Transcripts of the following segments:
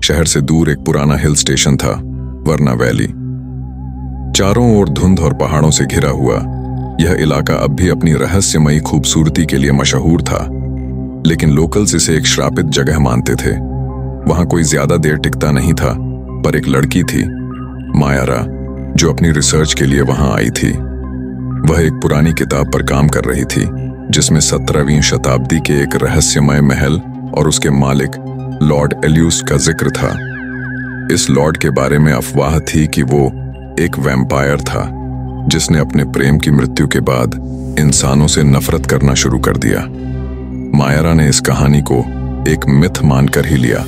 शहर से दूर एक पुराना हिल स्टेशन था, वर्ना वैली। चारों ओर धुंध और पहाड़ों से घिरा हुआ यह इलाका अब भी अपनी रहस्यमयी खूबसूरती के लिए मशहूर था, लेकिन लोकल्स इसे एक श्रापित जगह मानते थे। वहां कोई ज्यादा देर टिकता नहीं था, पर एक लड़की थी, मायारा, जो अपनी रिसर्च के लिए वहां आई थी। वह एक पुरानी किताब पर काम कर रही थी, जिसमें 17वीं शताब्दी के एक रहस्यमय महल और उसके मालिक लॉर्ड एल्यूस का जिक्र था। इस लॉर्ड के बारे में अफवाह थी कि वो एक वैम्पायर था, जिसने अपने प्रेम की मृत्यु के बाद इंसानों से नफरत करना शुरू कर दिया। मायारा ने इस कहानी को एक मिथ मानकर ही लिया,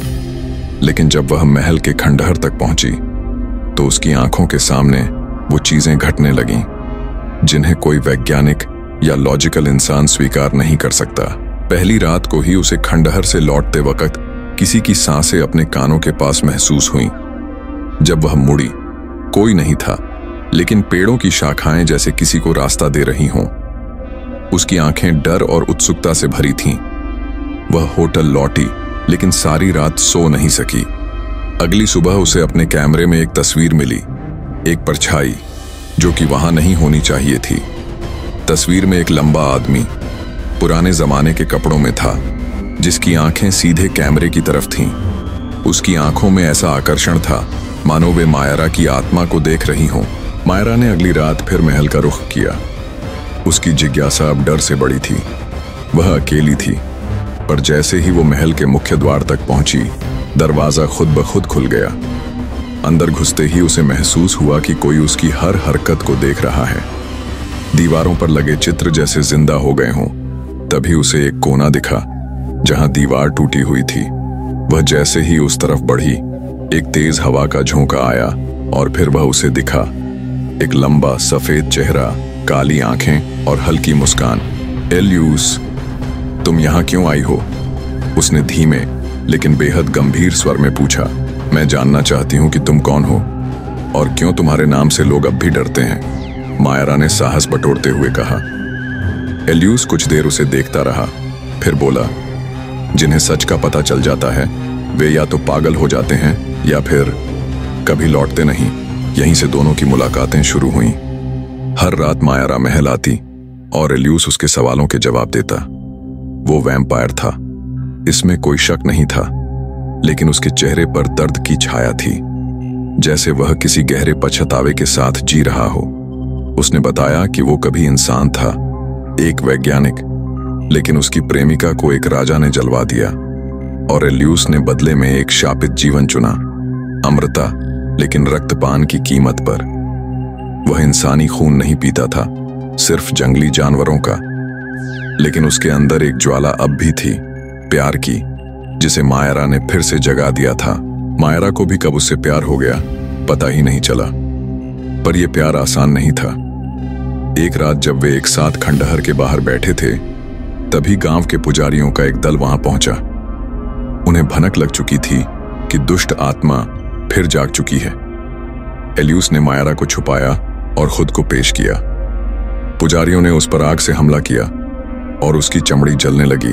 लेकिन जब वह महल के खंडहर तक पहुंची तो उसकी आंखों के सामने वो चीजें घटने लगीं जिन्हें कोई वैज्ञानिक या लॉजिकल इंसान स्वीकार नहीं कर सकता। पहली रात को ही उसे खंडहर से लौटते वक्त किसी की सांसें अपने कानों के पास महसूस हुईं। जब वह मुड़ी, कोई नहीं था, लेकिन पेड़ों की शाखाएं जैसे किसी को रास्ता दे रही हों। उसकी आंखें डर और उत्सुकता से भरी थीं। वह होटल लौटी, लेकिन सारी रात सो नहीं सकी। अगली सुबह उसे अपने कैमरे में एक तस्वीर मिली, एक परछाई जो कि वहां नहीं होनी चाहिए थी। तस्वीर में एक लंबा आदमी पुराने जमाने के कपड़ों में था, जिसकी आंखें सीधे कैमरे की तरफ थीं। उसकी आंखों में ऐसा आकर्षण था मानो वे मायारा की आत्मा को देख रही हों। मायारा ने अगली रात फिर महल का रुख किया। उसकी जिज्ञासा अब डर से बड़ी थी। वह अकेली थी, पर जैसे ही वो महल के मुख्य द्वार तक पहुंची, दरवाजा खुद ब खुद खुल गया। अंदर घुसते ही उसे महसूस हुआ कि कोई उसकी हर हरकत को देख रहा है। दीवारों पर लगे चित्र जैसे जिंदा हो गए हों। तभी उसे एक कोना दिखा जहां दीवार टूटी हुई थी। वह जैसे ही उस तरफ बढ़ी, एक तेज हवा का झोंका आया और फिर वह उसे दिखा। एक लंबा सफेद चेहरा, काली आंखें और हल्की मुस्कान। एल्यूस, तुम यहाँ क्यों आई हो? उसने धीमे लेकिन बेहद गंभीर स्वर में पूछा। मैं जानना चाहती हूँ कि तुम कौन हो और क्यों तुम्हारे नाम से लोग अब भी डरते हैं, मायारा ने साहस बटोरते हुए कहा। एल्यूस कुछ देर उसे देखता रहा, फिर बोला, जिन्हें सच का पता चल जाता है वे या तो पागल हो जाते हैं या फिर कभी लौटते नहीं। यहीं से दोनों की मुलाकातें शुरू हुईं। हर रात मायारा महल आती और एल्यूस उसके सवालों के जवाब देता। वो वैम्पायर था, इसमें कोई शक नहीं था, लेकिन उसके चेहरे पर दर्द की छाया थी, जैसे वह किसी गहरे पछतावे के साथ जी रहा हो। उसने बताया कि वो कभी इंसान था, एक वैज्ञानिक, लेकिन उसकी प्रेमिका को एक राजा ने जलवा दिया और एल्यूस ने बदले में एक शापित जीवन चुना, अमृता, लेकिन रक्तपान की कीमत पर। वह इंसानी खून नहीं पीता था, सिर्फ जंगली जानवरों का, लेकिन उसके अंदर एक ज्वाला अब भी थी, प्यार की, जिसे मायारा ने फिर से जगा दिया था। मायारा को भी कब उससे प्यार हो गया पता ही नहीं चला, पर यह प्यार आसान नहीं था। एक रात जब वे एक साथ खंडहर के बाहर बैठे थे, तभी गांव के पुजारियों का एक दल वहां पहुंचा। उन्हें भनक लग चुकी थी कि दुष्ट आत्मा फिर जाग चुकी है। एल्यूस ने मायारा को छुपाया और खुद को पेश किया। पुजारियों ने उस पर आग से हमला किया और उसकी चमड़ी जलने लगी,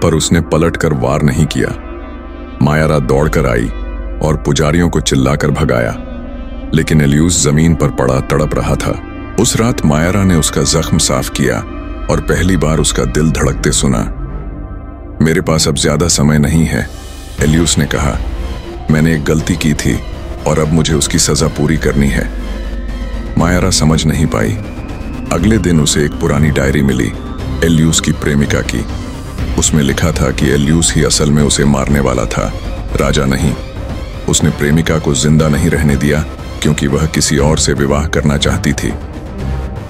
पर उसने पलटकर वार नहीं किया। मायारा दौड़कर आई और पुजारियों को चिल्लाकर भगाया, लेकिन एल्यूस जमीन पर पड़ा तड़प रहा था। उस रात मायारा ने उसका जख्म साफ किया और पहली बार उसका दिल धड़कते सुना। मेरे पास अब ज्यादा समय नहीं है, एल्यूस ने कहा। मैंने एक गलती की थी और अब मुझे उसकी सजा पूरी करनी है। मायारा समझ नहीं पाई। अगले दिन उसे एक पुरानी डायरी मिली, एल्यूस की प्रेमिका की। उसमें लिखा था कि एल्यूस ही असल में उसे मारने वाला था, राजा नहीं। उसने प्रेमिका को जिंदा नहीं रहने दिया क्योंकि वह किसी और से विवाह करना चाहती थी।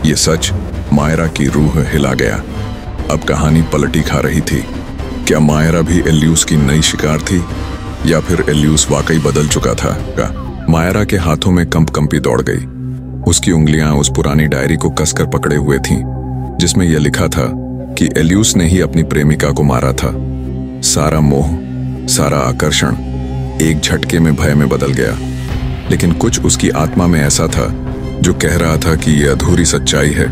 ये सच मायरा की रूह हिला गया। अब कहानी पलटी खा रही थी। क्या मायरा भी एल्यूस की नई शिकार थी या फिर एल्यूस वाकई बदल चुका था? मायरा के हाथों में कंपी दौड़ गई। उसकी उंगलियां उस पुरानी डायरी को कसकर पकड़े हुए थीं, जिसमें यह लिखा था कि एल्यूस ने ही अपनी प्रेमिका को मारा था। सारा मोह, सारा आकर्षण एक झटके में भय में बदल गया। लेकिन कुछ उसकी आत्मा में ऐसा था जो कह रहा था कि यह अधूरी सच्चाई है,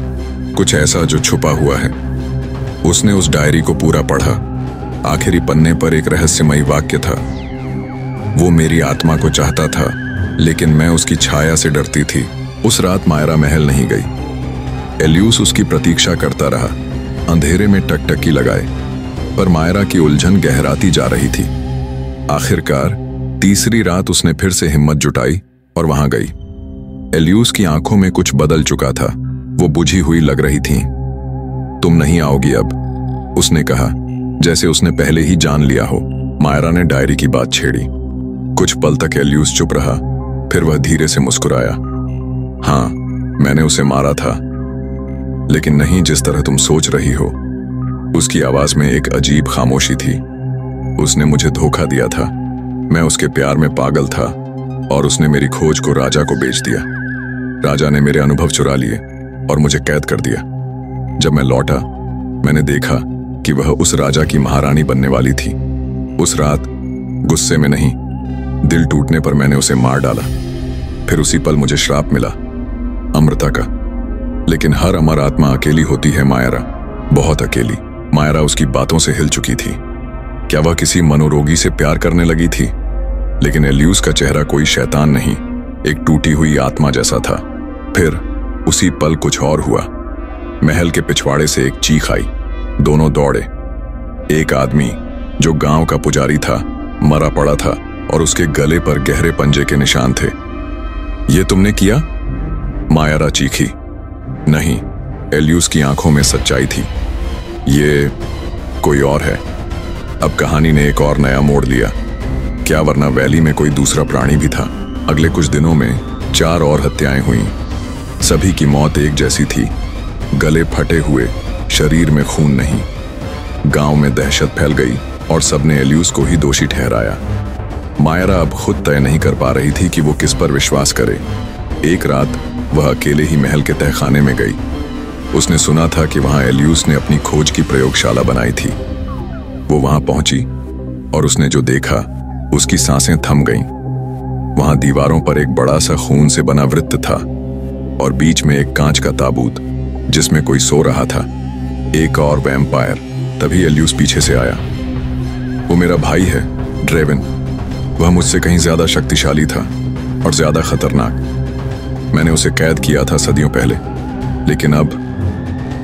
कुछ ऐसा जो छुपा हुआ है। उसने उस डायरी को पूरा पढ़ा। आखिरी पन्ने पर एक रहस्यमयी वाक्य था, वो मेरी आत्मा को चाहता था, लेकिन मैं उसकी छाया से डरती थी। उस रात मायरा महल नहीं गई। एल्यूस उसकी प्रतीक्षा करता रहा, अंधेरे में टकटकी लगाए, पर मायरा की उलझन गहराती जा रही थी। आखिरकार तीसरी रात उसने फिर से हिम्मत जुटाई और वहां गई। एल्यूस की आंखों में कुछ बदल चुका था, वो बुझी हुई लग रही थीं। तुम नहीं आओगी अब, उसने कहा, जैसे उसने पहले ही जान लिया हो। मायरा ने डायरी की बात छेड़ी। कुछ पल तक एल्यूस चुप रहा, फिर वह धीरे से मुस्कुराया। हाँ, मैंने उसे मारा था, लेकिन नहीं जिस तरह तुम सोच रही हो। उसकी आवाज में एक अजीब खामोशी थी। उसने मुझे धोखा दिया था। मैं उसके प्यार में पागल था और उसने मेरी खोज को राजा को बेच दिया। राजा ने मेरे अनुभव चुरा लिए और मुझे कैद कर दिया। जब मैं लौटा, मैंने देखा कि वह उस राजा की महारानी बनने वाली थी। उस रात गुस्से में नहीं, दिल टूटने पर मैंने उसे मार डाला। फिर उसी पल मुझे श्राप मिला, अमृता का। लेकिन हर अमर आत्मा अकेली होती है मायरा, बहुत अकेली। मायरा उसकी बातों से हिल चुकी थी। क्या वह किसी मनोरोगी से प्यार करने लगी थी? लेकिन एल्यूस का चेहरा कोई शैतान नहीं, एक टूटी हुई आत्मा जैसा था। फिर उसी पल कुछ और हुआ। महल के पिछवाड़े से एक चीख आई। दोनों दौड़े। एक आदमी जो गांव का पुजारी था, मरा पड़ा था और उसके गले पर गहरे पंजे के निशान थे। ये तुमने किया? मायरा चीखी। नहीं, एल्यूस की आंखों में सच्चाई थी। ये कोई और है। अब कहानी ने एक और नया मोड़ लिया। क्या वरना वैली में कोई दूसरा प्राणी भी था? अगले कुछ दिनों में 4 और हत्याएं हुईं। सभी की मौत एक जैसी थी, गले फटे हुए, शरीर में खून नहीं। गांव में दहशत फैल गई और सबने एल्यूस को ही दोषी ठहराया। मायरा अब खुद तय नहीं कर पा रही थी कि वो किस पर विश्वास करे। एक रात वह अकेले ही महल के तहखाने में गई। उसने सुना था कि वहां एल्यूस ने अपनी खोज की प्रयोगशाला बनाई थी। वो वहां पहुंची और उसने जो देखा, उसकी सांसें थम गईं। वहां दीवारों पर एक बड़ा सा खून से बना वृत्त था और बीच में एक कांच का ताबूत जिसमें कोई सो रहा था। एक और वैम्पायर। तभी एल्यूस पीछे से आया। वो मेरा भाई है, ड्रेवन। वह मुझसे कहीं ज्यादा शक्तिशाली था और ज्यादा खतरनाक। मैंने उसे कैद किया था सदियों पहले, लेकिन अब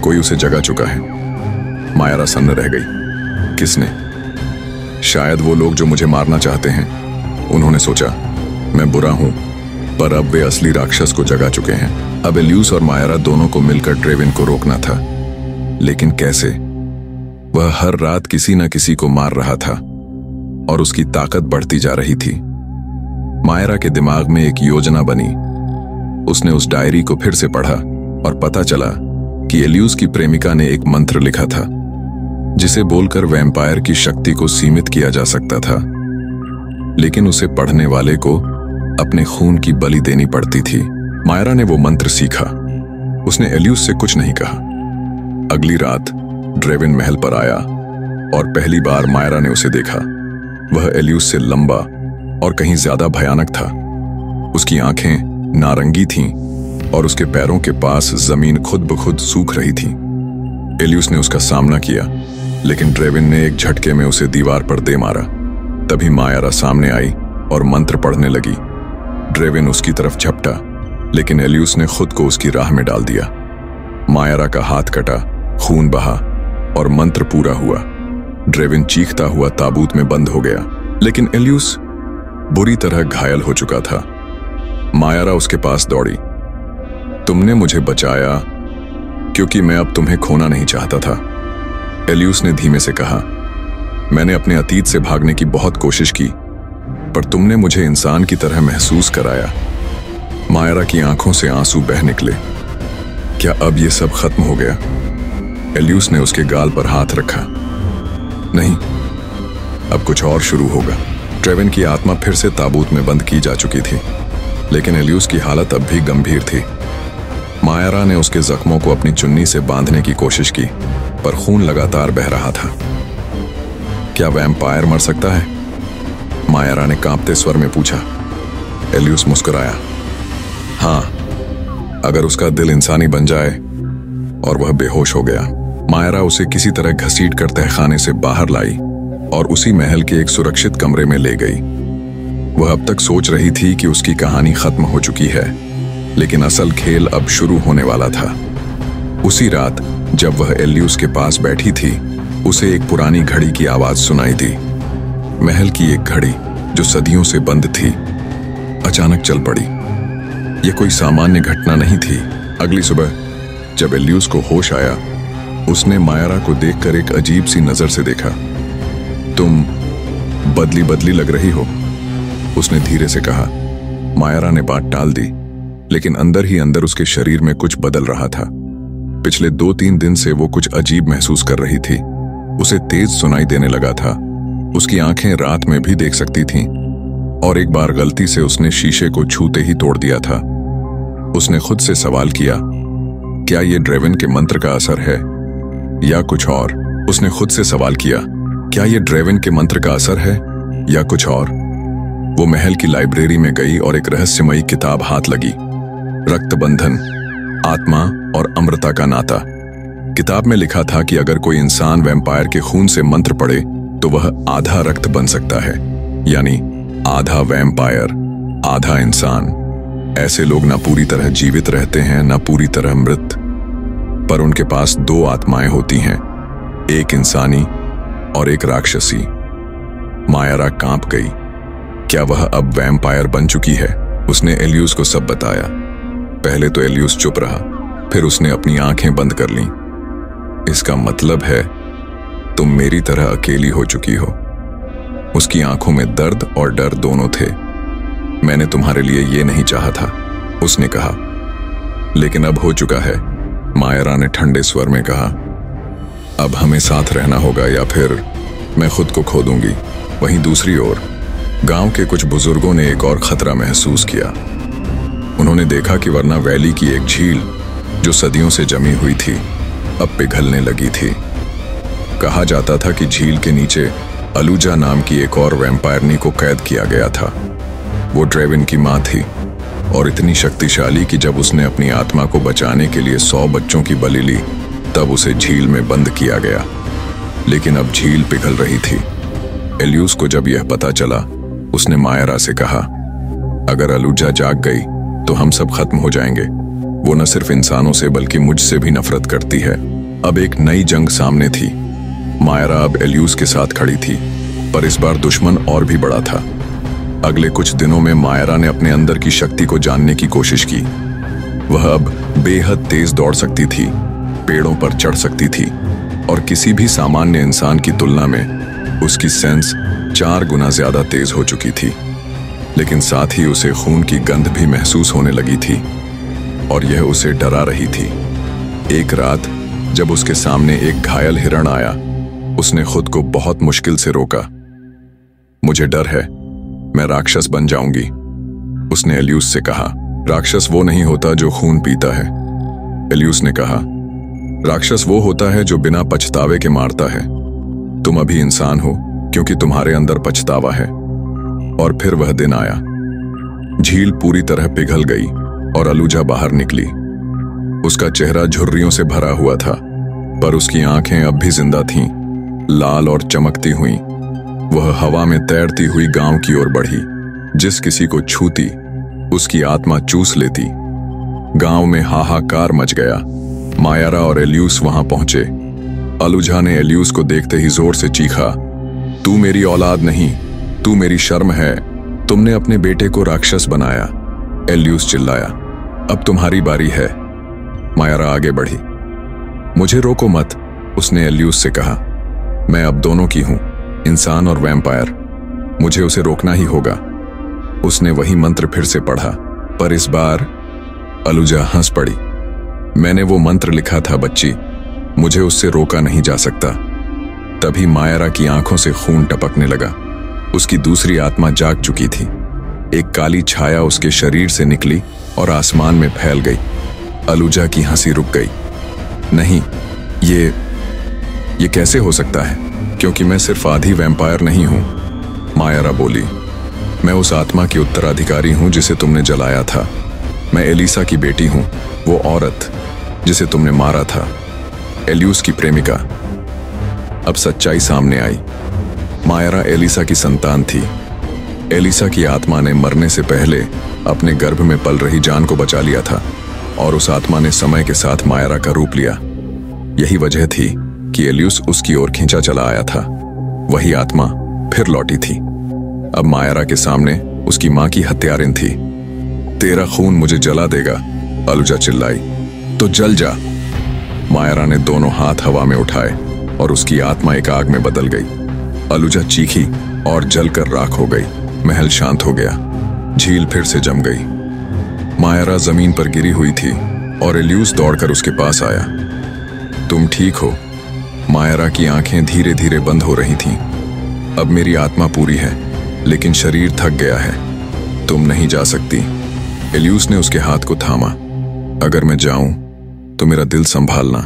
कोई उसे जगा चुका है। मायरा सन्न रह गई। किसने? शायद वो लोग जो मुझे मारना चाहते हैं। उन्होंने सोचा मैं बुरा हूं, पर अब वे असली राक्षस को जगा चुके हैं। अब एल्यूस और मायरा दोनों को मिलकर ड्रेवन को रोकना था। लेकिन कैसे? वह हर रात किसी न किसी को मार रहा था और उसकी ताकत बढ़ती जा रही थी। मायरा के दिमाग में एक योजना बनी। उसने उस डायरी को फिर से पढ़ा और पता चला कि एल्यूस की प्रेमिका ने एक मंत्र लिखा था जिसे बोलकर वैम्पायर की शक्ति को सीमित किया जा सकता था, लेकिन उसे पढ़ने वाले को अपने खून की बलि देनी पड़ती थी। मायरा ने वो मंत्र सीखा। उसने एल्यूस से कुछ नहीं कहा। अगली रात ड्रेवन महल पर आया और पहली बार मायरा ने उसे देखा। वह एल्यूस से लंबा और कहीं ज्यादा भयानक था। उसकी आंखें नारंगी थीं और उसके पैरों के पास जमीन खुद ब खुद सूख रही थी। एल्यूस ने उसका सामना किया, लेकिन ड्रेवन ने एक झटके में उसे दीवार पर दे मारा। तभी मायरा सामने आई और मंत्र पढ़ने लगी। ड्रेवन उसकी तरफ झपटा, लेकिन एल्यूस ने खुद को उसकी राह में डाल दिया। मायरा का हाथ कटा, खून बहा और मंत्र पूरा हुआ। ड्रेवन चीखता हुआ ताबूत में बंद हो गया, लेकिन एल्यूस बुरी तरह घायल हो चुका था। मायरा उसके पास दौड़ी। तुमने मुझे बचाया क्योंकि मैं अब तुम्हें खोना नहीं चाहता था, एल्यूस ने धीमे से कहा। मैंने अपने अतीत से भागने की बहुत कोशिश की, पर तुमने मुझे इंसान की तरह महसूस कराया। मायरा की आंखों से आंसू बह निकले। क्या अब ये सब खत्म हो गया? एल्यूस ने उसके गाल पर हाथ रखा। नहीं, अब कुछ और शुरू होगा। ड्रेवन की आत्मा फिर से ताबूत में बंद की जा चुकी थी, लेकिन एल्यूस की हालत अब भी गंभीर थी। मायरा ने उसके जख्मों को अपनी चुन्नी से बांधने की कोशिश की, पर खून लगातार बह रहा था। क्या वैम्पायर मर सकता है? मायरा ने कांपते स्वर में पूछा। एल्यूस मुस्कुराया। हाँ, अगर उसका दिल इंसानी बन जाए। और वह बेहोश हो गया। मायरा उसे किसी तरह घसीट कर तहखाने से बाहर लाई और उसी महल के एक सुरक्षित कमरे में ले गई। वह अब तक सोच रही थी कि उसकी कहानी खत्म हो चुकी है, लेकिन असल खेल अब शुरू होने वाला था। उसी रात जब वह एलियूस के पास बैठी थी, उसे एक पुरानी घड़ी की आवाज सुनाई दी। महल की एक घड़ी जो सदियों से बंद थी, अचानक चल पड़ी। यह कोई सामान्य घटना नहीं थी। अगली सुबह जब एलियूस को होश आया, उसने मायरा को देखकर एक अजीब सी नजर से देखा। तुम बदली बदली लग रही हो, उसने धीरे से कहा। मायरा ने बात टाल दी, लेकिन अंदर ही अंदर उसके शरीर में कुछ बदल रहा था। पिछले 2-3 दिन से वो कुछ अजीब महसूस कर रही थी। उसे तेज सुनाई देने लगा था। उसकी आंखें रात में भी देख सकती थीं, और एक बार गलती से उसने शीशे को छूते ही तोड़ दिया था। उसने खुद से सवाल किया, क्या ये ड्रेवन के मंत्र का असर है या कुछ और? उसने खुद से सवाल किया, क्या ये ड्रेवन के मंत्र का असर है या कुछ और? वो महल की लाइब्रेरी में गई और एक रहस्यमयी किताब हाथ लगी, रक्तबंधन, आत्मा और अमृता का नाता। किताब में लिखा था कि अगर कोई इंसान वैम्पायर के खून से मंत्र पढ़े तो वह आधा रक्त बन सकता है, यानी आधा वैम्पायर आधा इंसान। ऐसे लोग ना पूरी तरह जीवित रहते हैं, ना पूरी तरह मृत, पर उनके पास 2 आत्माएं होती हैं, एक इंसानी और एक राक्षसी। मायरा कांप गई। क्या वह अब वैम्पायर बन चुकी है? उसने एलियूस को सब बताया। पहले तो एलियूस चुप रहा, फिर उसने अपनी आंखें बंद कर लीं। इसका मतलब है तुम मेरी तरह अकेली हो चुकी हो। उसकी आंखों में दर्द और डर दोनों थे। मैंने तुम्हारे लिए ये नहीं चाहा था, उसने कहा, लेकिन अब हो चुका है, मायरा ने ठंडे स्वर में कहा। अब हमें साथ रहना होगा या फिर मैं खुद को खो दूंगी। वहीं दूसरी ओर गांव के कुछ बुजुर्गों ने एक और खतरा महसूस किया। उन्होंने देखा कि वरना वैली की एक झील जो सदियों से जमी हुई थी, अब पिघलने लगी थी। कहा जाता था कि झील के नीचे अलूजा नाम की एक और वैम्पायरनी को कैद किया गया था। वो ड्रेवन की मां थी और इतनी शक्तिशाली कि जब उसने अपनी आत्मा को बचाने के लिए 100 बच्चों की बलि ली, तब उसे झील में बंद किया गया। लेकिन अब झील पिघल रही थी। एलियूस को जब यह पता चला, उसने मायरा से कहा, अगर अलूजा जाग गई तो हम सब खत्म हो जाएंगे। वो न सिर्फ इंसानों से बल्कि मुझसे भी नफरत करती है। अब एक नई जंग सामने थी। मायरा अब एलियूस के साथ खड़ी थी, पर इस बार दुश्मन और भी बड़ा था। अगले कुछ दिनों में मायरा ने अपने अंदर की शक्ति को जानने की कोशिश की। वह अब बेहद तेज दौड़ सकती थी, पेड़ों पर चढ़ सकती थी, और किसी भी सामान्य इंसान की तुलना में उसकी सेंस 4 गुना ज्यादा तेज हो चुकी थी। लेकिन साथ ही उसे खून की गंध भी महसूस होने लगी थी, और यह उसे डरा रही थी। एक रात जब उसके सामने एक घायल हिरण आया, उसने खुद को बहुत मुश्किल से रोका। मुझे डर है, मैं राक्षस बन जाऊंगी, उसने एलियूस से कहा। राक्षस वो नहीं होता जो खून पीता है, एलियूस ने कहा। राक्षस वो होता है जो बिना पछतावे के मारता है। तुम अभी इंसान हो क्योंकि तुम्हारे अंदर पछतावा है। और फिर वह दिन आया। झील पूरी तरह पिघल गई और अलूजा बाहर निकली। उसका चेहरा झुर्रियों से भरा हुआ था, पर उसकी आंखें अब भी जिंदा थीं, लाल और चमकती हुई। वह हवा में तैरती हुई गांव की ओर बढ़ी। जिस किसी को छूती उसकी आत्मा चूस लेती। गांव में हाहाकार मच गया। मायरा और एलियूस वहां पहुंचे। अलूजा ने एलियूस को देखते ही जोर से चीखा, तू मेरी औलाद नहीं, तू मेरी शर्म है। तुमने अपने बेटे को राक्षस बनाया। एलियूस चिल्लाया, अब तुम्हारी बारी है। मायरा आगे बढ़ी। मुझे रोको मत, उसने एलियूस से कहा। मैं अब दोनों की हूं, इंसान और वैम्पायर। मुझे उसे रोकना ही होगा। उसने वही मंत्र फिर से पढ़ा, पर इस बार अलूजा हंस पड़ी। मैंने वो मंत्र लिखा था बच्ची, मुझे उससे रोका नहीं जा सकता। तभी मायरा की आंखों से खून टपकने लगा। उसकी दूसरी आत्मा जाग चुकी थी। एक काली छाया उसके शरीर से निकली और आसमान में फैल गई। अलूजा की हंसी रुक गई। नहीं, ये कैसे हो सकता है? क्योंकि मैं सिर्फ आधी वैम्पायर नहीं हूं, मायरा बोली। मैं उस आत्मा की उत्तराधिकारी हूं जिसे तुमने जलाया था। मैं एलिसा की बेटी हूं, वो औरत जिसे तुमने मारा था, एलियूस की प्रेमिका। अब सच्चाई सामने आई। मायरा एलिसा की संतान थी। एलिसा की आत्मा ने मरने से पहले अपने गर्भ में पल रही जान को बचा लिया था और उस आत्मा ने समय के साथ मायरा का रूप लिया। यही वजह थी कि एलियुस उसकी ओर खींचा चला आया था। वही आत्मा फिर लौटी थी। अब मायरा के सामने उसकी मां की हत्यारिन थी। तेरा खून मुझे जला देगा, अलुजा चिल्लाई। तो जल जा। मायरा ने दोनों हाथ हवा में उठाए और उसकी आत्मा एक आग में बदल गई। अलुजा चीखी और जलकर राख हो गई। महल शांत हो गया। झील फिर से जम गई। मायरा जमीन पर गिरी हुई थी और एलियुस दौड़कर उसके पास आया। तुम ठीक हो? मायरा की आंखें धीरे धीरे बंद हो रही थीं। अब मेरी आत्मा पूरी है, लेकिन शरीर थक गया है। तुम नहीं जा सकती। एलियुस ने उसके हाथ को थामा। अगर मैं जाऊं तो मेरा दिल संभालना।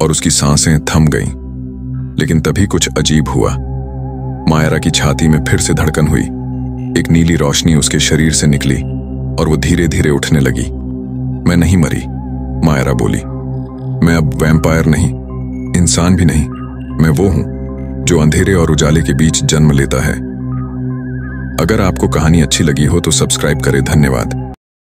और उसकी सांसें थम गईं। लेकिन तभी कुछ अजीब हुआ। मायरा की छाती में फिर से धड़कन हुई। एक नीली रोशनी उसके शरीर से निकली और वो धीरे धीरे उठने लगी। मैं नहीं मरी, मायरा बोली। मैं अब वैम्पायर नहीं, इंसान भी नहीं। मैं वो हूं जो अंधेरे और उजाले के बीच जन्म लेता है। अगर आपको कहानी अच्छी लगी हो तो सब्सक्राइब करें। धन्यवाद।